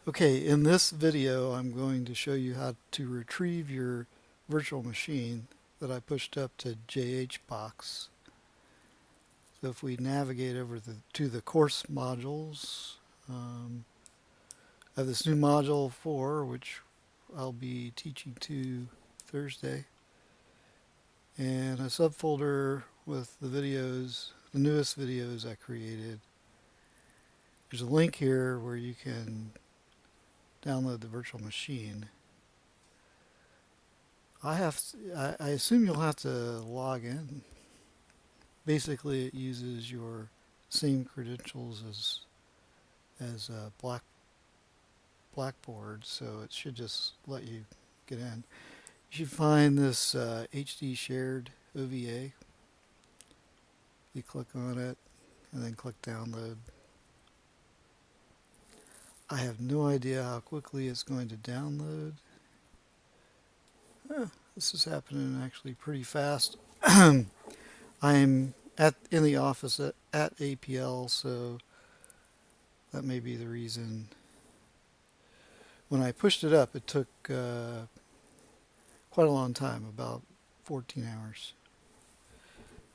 Okay, in this video I'm going to show you how to retrieve your virtual machine that I pushed up to JHBox. So if we navigate over to the course modules, I have this new module 4 which I'll be teaching to Thursday, and a subfolder with the videos, the newest videos I created. There's a link here where you can download the virtual machine. I assume you'll have to log in. Basically, it uses your same credentials as Blackboard, so it should just let you get in. You should find this HD shared OVA. You click on it and then click download. I have no idea how quickly it's going to download. This is happening actually pretty fast. I'm in the office at APL, so that may be the reason. When I pushed it up, it took quite a long time, about 14 hours.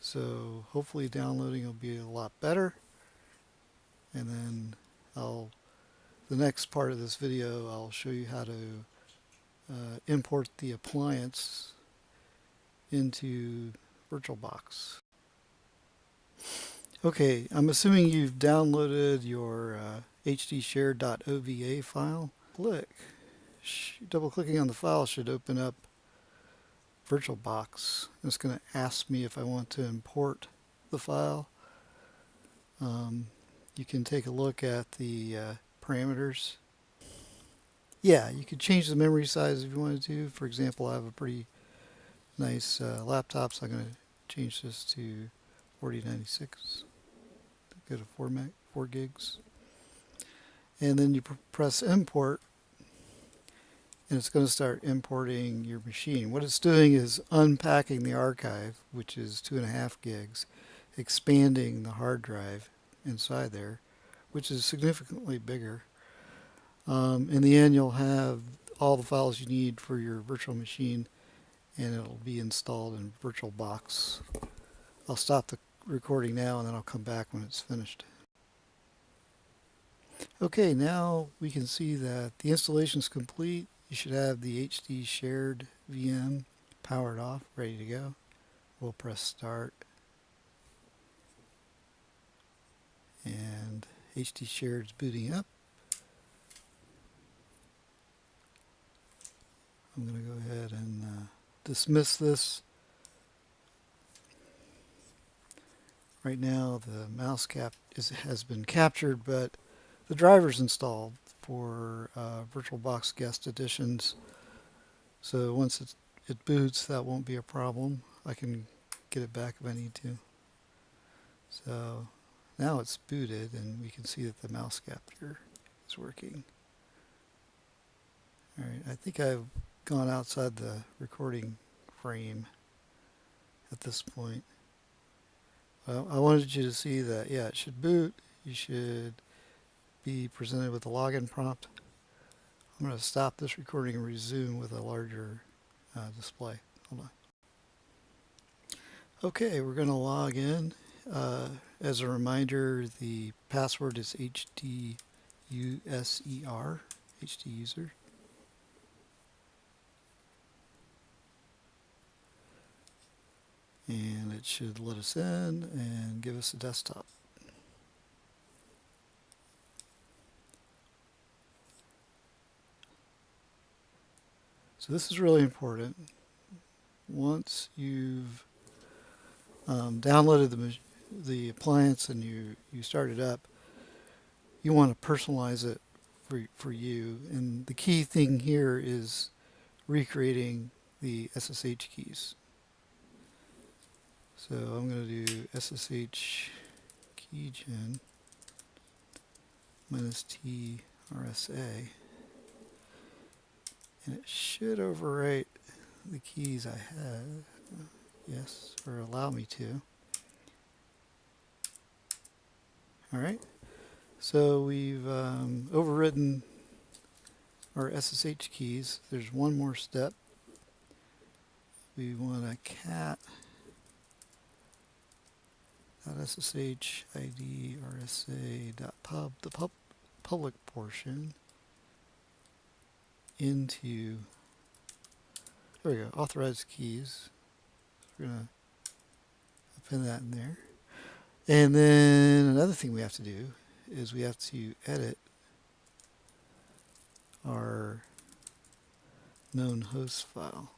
So hopefully downloading will be a lot better. And then the next part of this video, I'll show you how to import the appliance into VirtualBox. Okay, I'm assuming you've downloaded your hdshare.ova file. Double clicking on the file should open up VirtualBox. It's going to ask me if I want to import the file. You can take a look at the parameters. Yeah, you could change the memory size if you wanted to. For example, I have a pretty nice laptop, so I'm going to change this to 4096. Go to 4 gigs. And then you press import, and it's going to start importing your machine. What it's doing is unpacking the archive, which is 2.5 gigs, expanding the hard drive inside there, which is significantly bigger. In the end, you'll have all the files you need for your virtual machine, and it'll be installed in VirtualBox. I'll stop the recording now, and then I'll come back when it's finished. Okay, now we can see that the installation is complete. You should have the HD shared VM powered off, ready to go. We'll press start, and HD shared is booting up. I'm going to go ahead and dismiss this. Right now the mouse cap has been captured, but the driver's installed for VirtualBox guest editions. So once it boots, that won't be a problem. I can get it back if I need to. So now it's booted, and we can see that the mouse capture is working. All right, I think I've gone outside the recording frame at this point. Well, I wanted you to see that, yeah, it should boot. You should be presented with a login prompt. I'm going to stop this recording and resume with a larger display. Hold on. Okay, we're going to log in. As a reminder, the password is HDUSER, HD user. And it should let us in and give us a desktop. So this is really important. Once you've downloaded the appliance and you start it up, you want to personalize it for you. And the key thing here is recreating the SSH keys. So I'm going to do SSH keygen -T RSA, and it should overwrite the keys I have. Yes, or allow me to. All right. So we've overwritten our SSH keys, there's one more step. We want a cat.ssh id rsa.pub, the public portion, into, there we go, authorized keys. We're going to append that in there. And then another thing we have to do is we have to edit our known host file.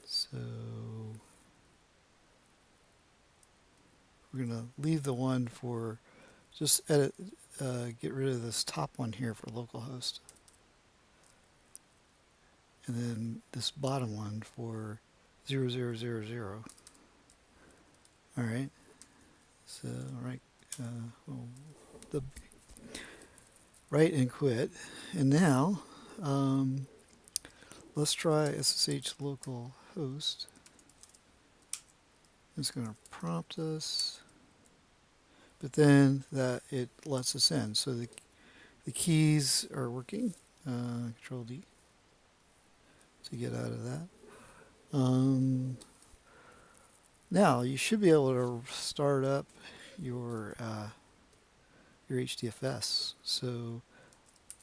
So we're going to leave the one for, just edit, get rid of this top one here for localhost. And then this bottom one for 0000. All right. So, well, the right and quit. And now, let's try SSH localhost. It's going to prompt us, but then that it lets us in. So the keys are working. Control D to get out of that. Now you should be able to start up your HDFS. So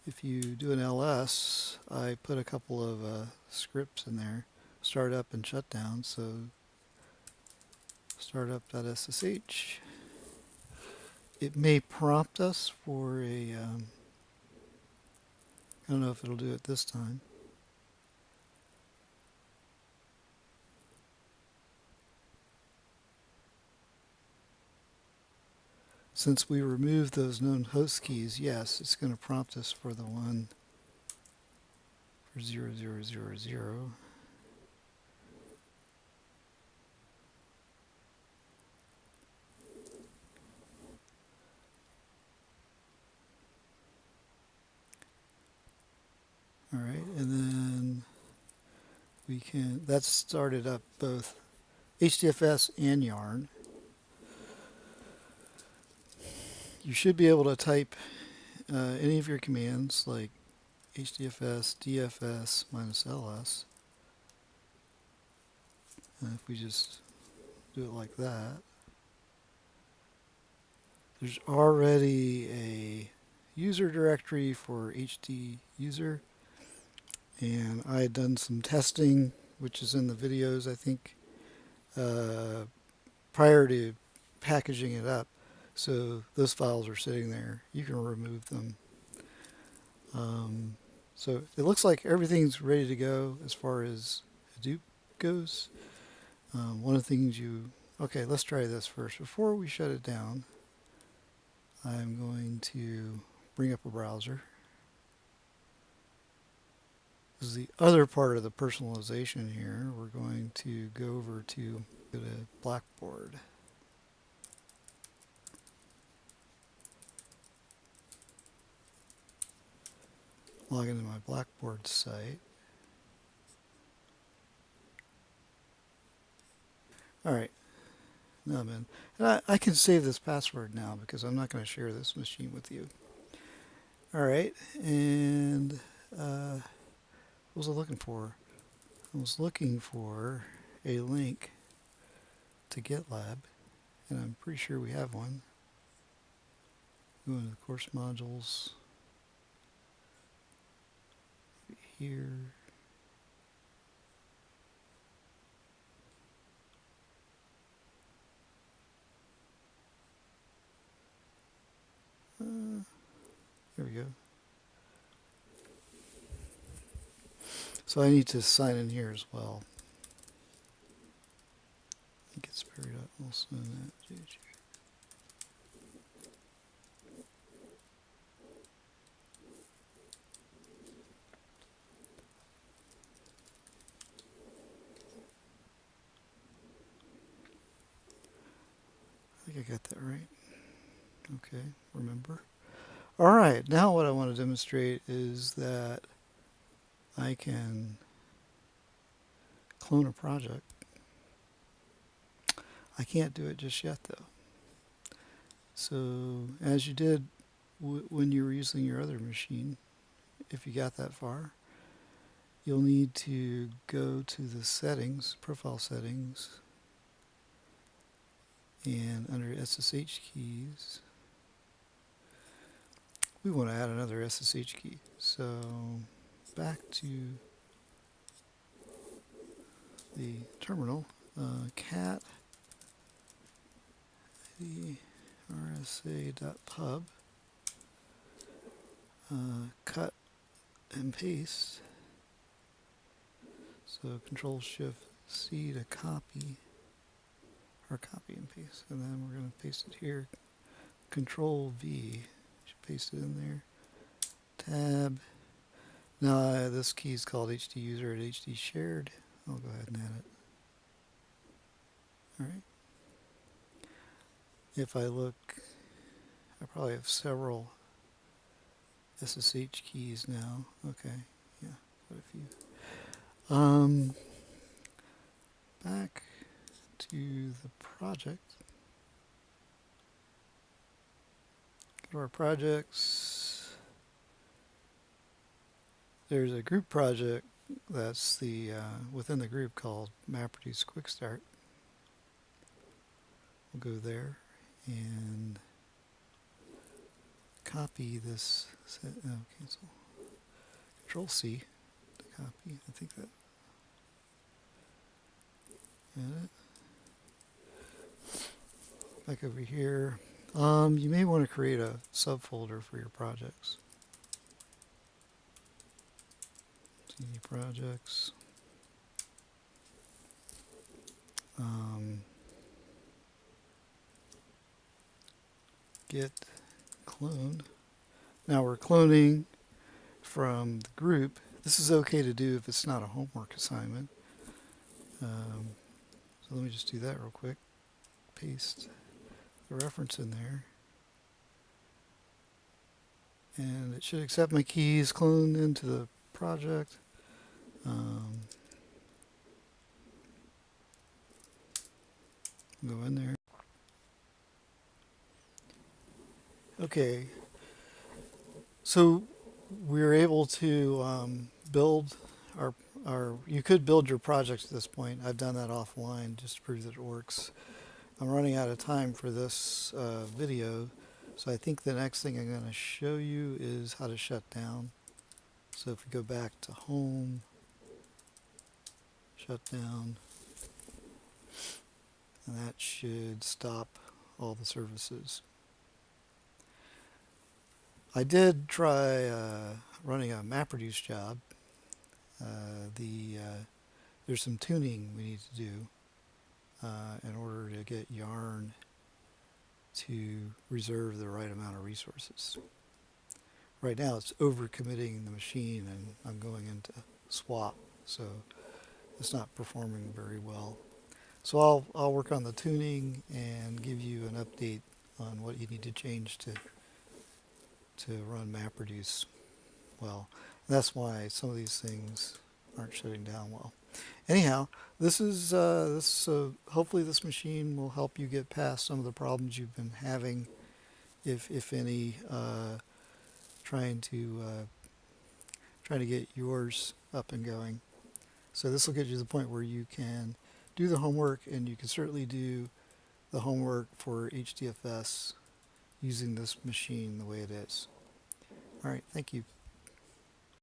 if you do an ls, I put a couple of scripts in there, start up and shut down. So startup.ssh. It may prompt us for a, I don't know if it'll do it this time. Since we removed those known host keys, yes, it's going to prompt us for the one for 0000. All right, and then we can, that's started up both HDFS and Yarn. You should be able to type any of your commands like HDFS, DFS -ls. And if we just do it like that, there's already a user directory for HD user. And I had done some testing, which is in the videos, I think, prior to packaging it up. So those files are sitting there. You can remove them. So it looks like everything's ready to go as far as Hadoop goes. One of the things okay, let's try this first. Before we shut it down, I'm going to bring up a browser. This is the other part of the personalization here. We're going to go to Blackboard. Log into my Blackboard site. All right. No, man. And I can save this password now because I'm not going to share this machine with you. All right. And what was I looking for? I was looking for a link to GitLab, and I'm pretty sure we have one. Go into the course modules here. There we go. So I need to sign in here as well. I think it's Perry.Wilson at JG. I think I got that right. Okay, remember. All right, now what I want to demonstrate is that I can clone a project. I can't do it just yet though. So as you did when you were using your other machine, if you got that far, you'll need to go to the settings, profile settings, and under SSH keys, we want to add another SSH key. So back to the terminal, cat rsa.pub, cut and paste. So Control Shift C to copy, or copy and paste, and then we're going to paste it here. Control V, should paste it in there. Tab. Now this key is called HD user at HD shared. I'll go ahead and add it. All right. If I look, I probably have several SSH keys now. Okay, yeah, quite a few. Back to the project. Go to our projects. There's a group project that's the within the group called MapReduce Quick Start. We'll go there and copy this. Cancel. Control C to copy. I think that. Edit. Back over here. You may want to create a subfolder for your projects. CD projects. Git clone. Now we're cloning from the group. This is okay to do if it's not a homework assignment. So let me just do that real quick. Paste the reference in there. And it should accept my keys, clone into the project. Go in there. Okay. So we're able to build you could build your projects at this point. I've done that offline just to prove that it works. I'm running out of time for this video, so I think the next thing I'm going to show you is how to shut down. So if we go back to home, shut down, and that should stop all the services. I did try running a MapReduce job. There's some tuning we need to do in order to get Yarn to reserve the right amount of resources. Right now it's overcommitting the machine, and I'm going into swap, so it's not performing very well. So I'll work on the tuning and give you an update on what you need to change to run MapReduce well. And that's why some of these things aren't shutting down well. Anyhow, this is hopefully this machine will help you get past some of the problems you've been having, if any, trying to get yours up and going. So this will get you to the point where you can do the homework, and you can certainly do the homework for HDFS using this machine the way it is. All right, thank you.